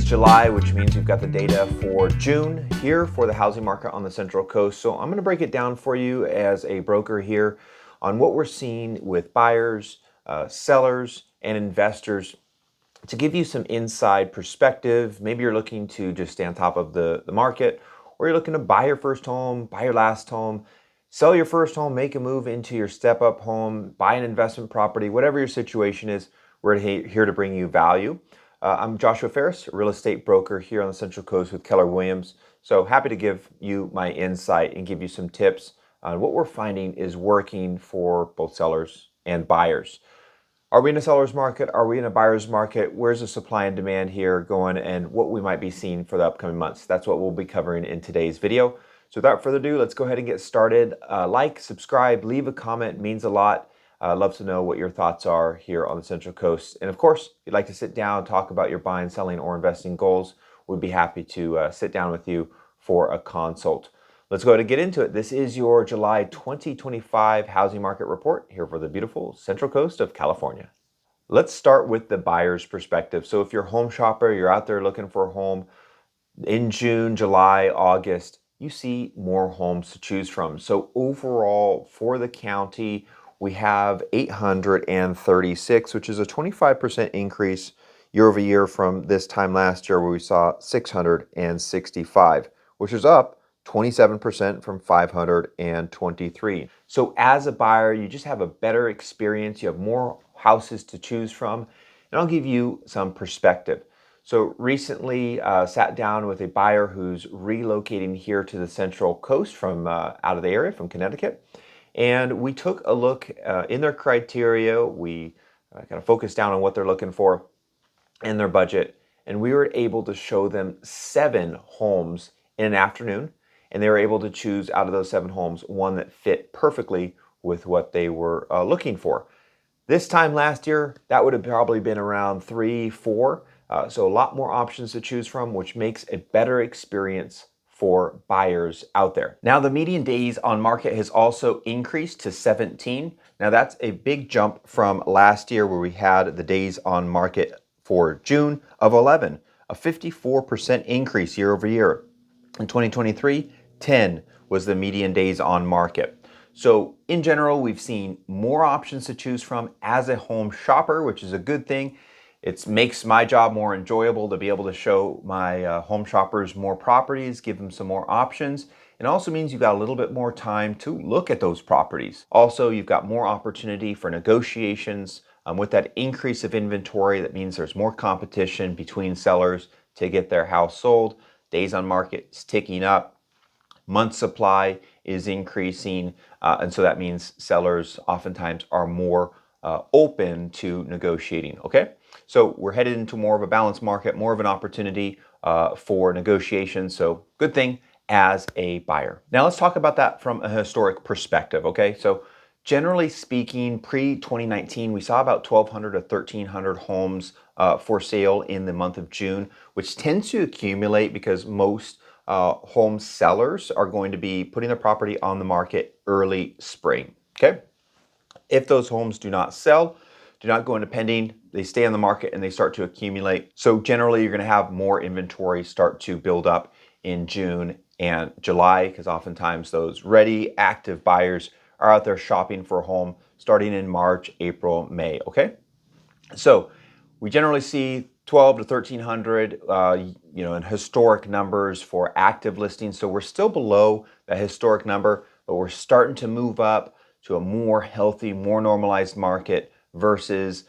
July, which means we've got the data for June here for the housing market on the Central Coast. So I'm going to break it down for you as a broker here on what we're seeing with buyers, sellers, and investors to give you some inside perspective. Maybe you're looking to just stay on top of the market, or you're looking to buy your first home, buy your last home, sell your first home, make a move into your step-up home, buy an investment property, whatever your situation is, we're here to bring you value. I'm Joshua Ferris, a real estate broker here on the Central Coast with Keller Williams. So happy to give you my insight and give you some tips on what we're finding is working for both sellers and buyers. Are we in a seller's market? Are we in a buyer's market? Where's the supply and demand here going, and what we might be seeing for the upcoming months? That's what we'll be covering in today's video. So without further ado, let's go ahead and get started. Like, subscribe, leave a comment. It means a lot. I'd love to know what your thoughts are here on the Central Coast. And of course, if you'd like to sit down, talk about your buying, selling, or investing goals, we'd be happy to sit down with you for a consult. Let's go ahead and get into it. This is your July 2025 housing market report here for the beautiful Central Coast of California. Let's start with the buyer's perspective. So if you're a home shopper, you're out there looking for a home in June, July, August, you see more homes to choose from. So overall for the county, we have 836, which is a 25% increase year over year from this time last year where we saw 665, which is up 27% from 523. So as a buyer, you just have a better experience. You have more houses to choose from. And I'll give you some perspective. So recently sat down with a buyer who's relocating here to the Central Coast from out of the area, from Connecticut. And we took a look in their criteria. We kind of focused down on what they're looking for and their budget. And we were able to show them 7 homes in an afternoon. And they were able to choose out of those 7 homes one that fit perfectly with what they were looking for. This time last year, that would have probably been around 3, 4. So a lot more options to choose from, which makes a better experience for buyers out there. Now, the median days on market has also increased to 17. Now, that's a big jump from last year where we had the days on market for June of 11, a 54% increase year over year. In 2023, 10 was the median days on market. So in general, we've seen more options to choose from as a home shopper, which is a good thing. It makes my job more enjoyable to be able to show my home shoppers more properties, give them some more options. It also means you've got a little bit more time to look at those properties. Also, you've got more opportunity for negotiations. With that increase of inventory, that means there's more competition between sellers to get their house sold. Days on market is ticking up. Month supply is increasing. And so that means sellers oftentimes are more open to negotiating, okay? So we're headed into more of a balanced market, more of an opportunity for negotiation. So good thing as a buyer. Now let's talk about that from a historic perspective, okay? So generally speaking, pre-2019, we saw about 1,200 to 1,300 homes for sale in the month of June, which tends to accumulate because most home sellers are going to be putting their property on the market early spring, okay? If those homes do not sell, do not go into pending, they stay on the market and they start to accumulate. So generally you're going to have more inventory start to build up in June and July because oftentimes those ready, active buyers are out there shopping for a home starting in March, April, May, okay? So we generally see 12 to 1,300, in historic numbers for active listings. So we're still below that historic number, but we're starting to move up to a more healthy, more normalized market versus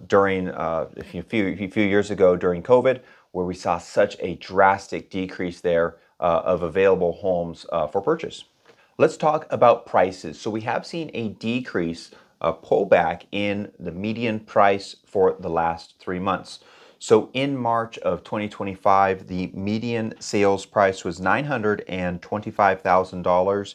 during a few years ago during COVID, where we saw such a drastic decrease there of available homes for purchase. Let's talk about prices. So we have seen a decrease, a pullback in the median price for the last 3 months. So in March of 2025, the median sales price was $925,000,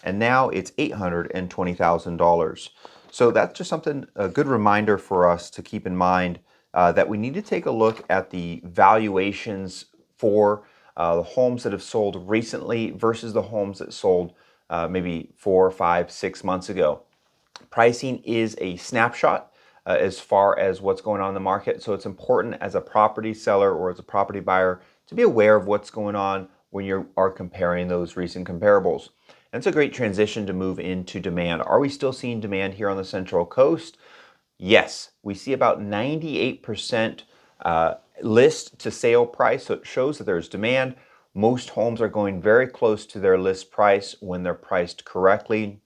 and now it's $820,000. So that's just something, a good reminder for us to keep in mind that we need to take a look at the valuations for the homes that have sold recently versus the homes that sold maybe 4, 5, 6 months ago. Pricing is a snapshot. as far as what's going on in the market. So it's important as a property seller or as a property buyer to be aware of what's going on when you are comparing those recent comparables. And it's a great transition to move into demand. Are we still seeing demand here on the Central Coast? Yes, we see about 98% list to sale price, so it shows that there's demand. Most homes are going very close to their list price when they're priced correctly.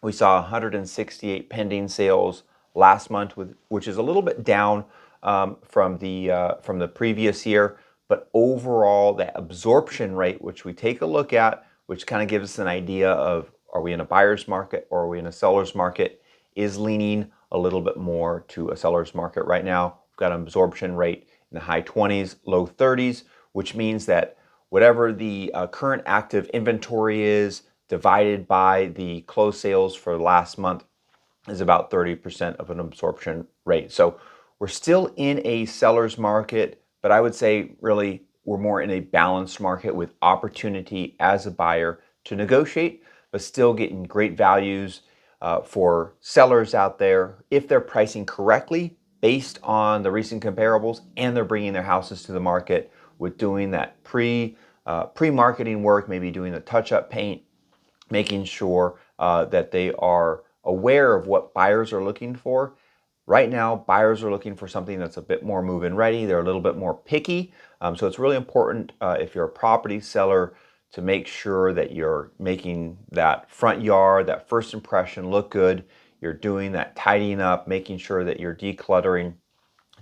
We saw 168 pending sales last month, which is a little bit down from the previous year, but overall that absorption rate, which we take a look at, which kind of gives us an idea of are we in a buyer's market or are we in a seller's market, is leaning a little bit more to a seller's market right now. We've got an absorption rate in the high 20s, low 30s, which means that whatever the current active inventory is divided by the closed sales for last month is about 30% of an absorption rate. So we're still in a seller's market, but I would say really we're more in a balanced market with opportunity as a buyer to negotiate, but still getting great values for sellers out there if they're pricing correctly based on the recent comparables and they're bringing their houses to the market with doing that pre-marketing work, maybe doing the touch-up paint, making sure that they are aware of what buyers are looking for. Right now, buyers are looking for something that's a bit more move-in ready. They're a little bit more picky. So it's really important if you're a property seller to make sure that you're making that front yard, that first impression look good. You're doing that tidying up, making sure that you're decluttering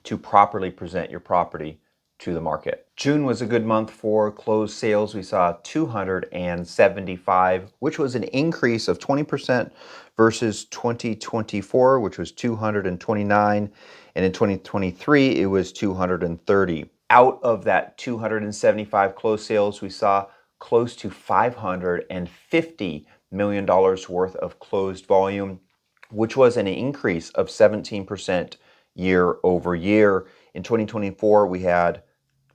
to properly present your property to the market. June was a good month for closed sales. We saw 275, which was an increase of 20% versus 2024, which was 229, and in 2023 it was 230. Out of that 275 closed sales, we saw close to $550 million worth of closed volume, which was an increase of 17% year over year. In 2024, we had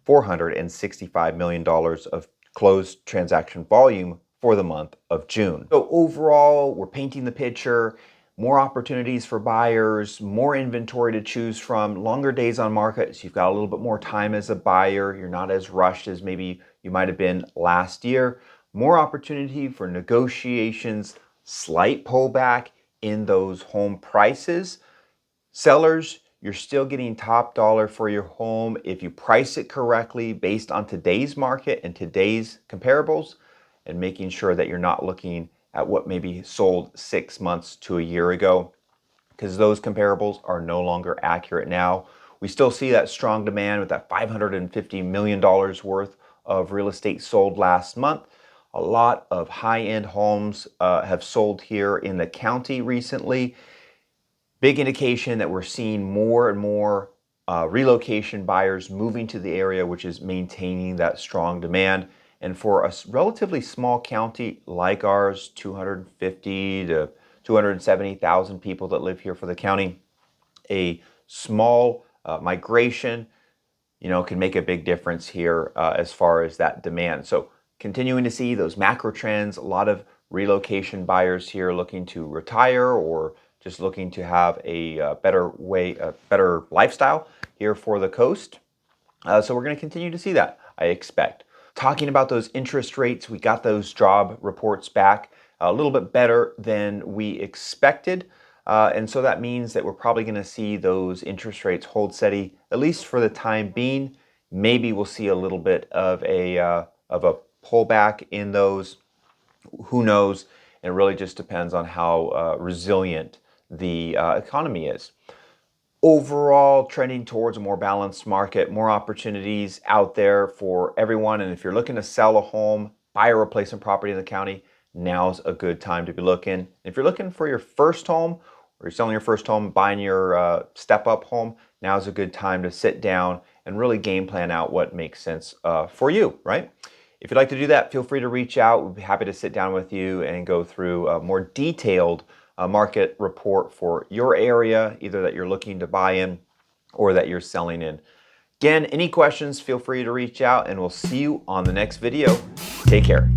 $465 million of closed transaction volume for the month of June. So overall, we're painting the picture. More opportunities for buyers, more inventory to choose from, longer days on market, so you've got a little bit more time as a buyer. You're not as rushed as maybe you might have been last year. More opportunity for negotiations, slight pullback in those home prices. Sellers, you're still getting top dollar for your home if you price it correctly based on today's market and today's comparables, and making sure that you're not looking at what maybe sold 6 months to a year ago, because those comparables are no longer accurate now. We still see that strong demand with that $550 million worth of real estate sold last month. A lot of high-end homes have sold here in the county recently. Big indication that we're seeing more and more relocation buyers moving to the area, which is maintaining that strong demand. And for a relatively small county like ours, 250 to 270,000 people that live here for the county, a small migration, can make a big difference here as far as that demand. So continuing to see those macro trends, a lot of relocation buyers here looking to retire or just looking to have a better lifestyle here for the coast. So we're going to continue to see that, I expect. Talking about those interest rates, we got those job reports back a little bit better than we expected. And so that means that we're probably going to see those interest rates hold steady, at least for the time being. Maybe we'll see a little bit of a pullback in those. Who knows? And it really just depends on how resilient the economy is. Overall, trending towards a more balanced market, more opportunities out there for everyone. And if you're looking to sell a home, buy a replacement property in the county, now's a good time to be looking. If you're looking for your first home, or you're selling your first home, buying your step-up home, now's a good time to sit down and really game plan out what makes sense for you, right? If you'd like to do that, feel free to reach out. We'd be happy to sit down with you and go through a more detailed market report for your area, either that you're looking to buy in or that you're selling in. Again, any questions, feel free to reach out, and we'll see you on the next video. Take care.